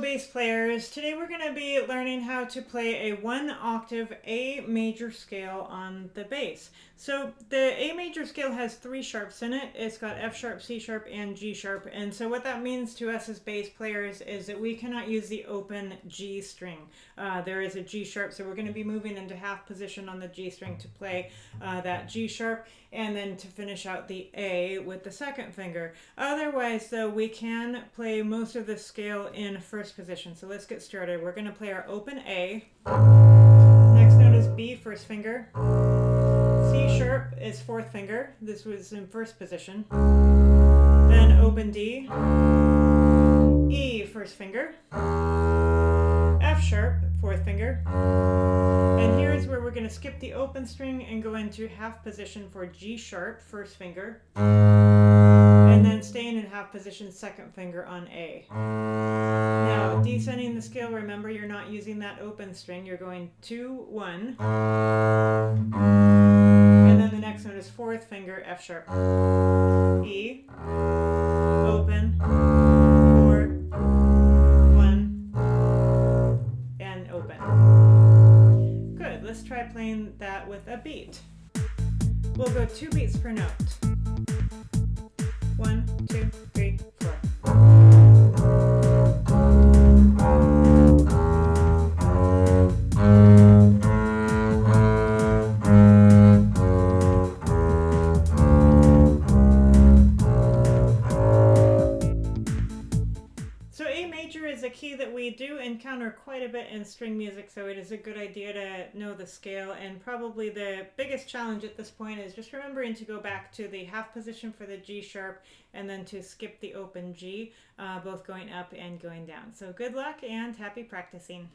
bass players, today we're going to be learning how to play a 1-octave A major scale on the bass. So the A major scale has 3 sharps in it. It's got F sharp, C sharp, and G sharp. And so what that means to us as bass players is that we cannot use the open G string. There is a G sharp, so we're going to be moving into half position on the G string to play that G sharp, and then to finish out the A with the second finger. Otherwise, though, we can play most of the scale in first position. So let's get started. We're going to play our open A. Next note is B, first finger. C sharp is fourth finger. This was in first position. Then open D. E, first finger. F sharp, fourth finger. And here's where we're going to skip the open string and go into half position for G sharp, first finger. And then staying in half position, second finger on A. Now, descending the scale, remember you're not using that open string. You're going 2, 1. And then the next note is fourth finger, F sharp. E. Open. 4. 1. And open. Good. Let's try playing that with a beat. We'll go 2 beats per note. 1, 2, 3, 4. So A major is a key that we do encounter quite a bit in string music, so it is a good idea to know the scale. And probably the biggest challenge at this point is just remembering to go back to the half position for the G sharp and then to skip the open G, both going up and going down. So good luck and happy practicing.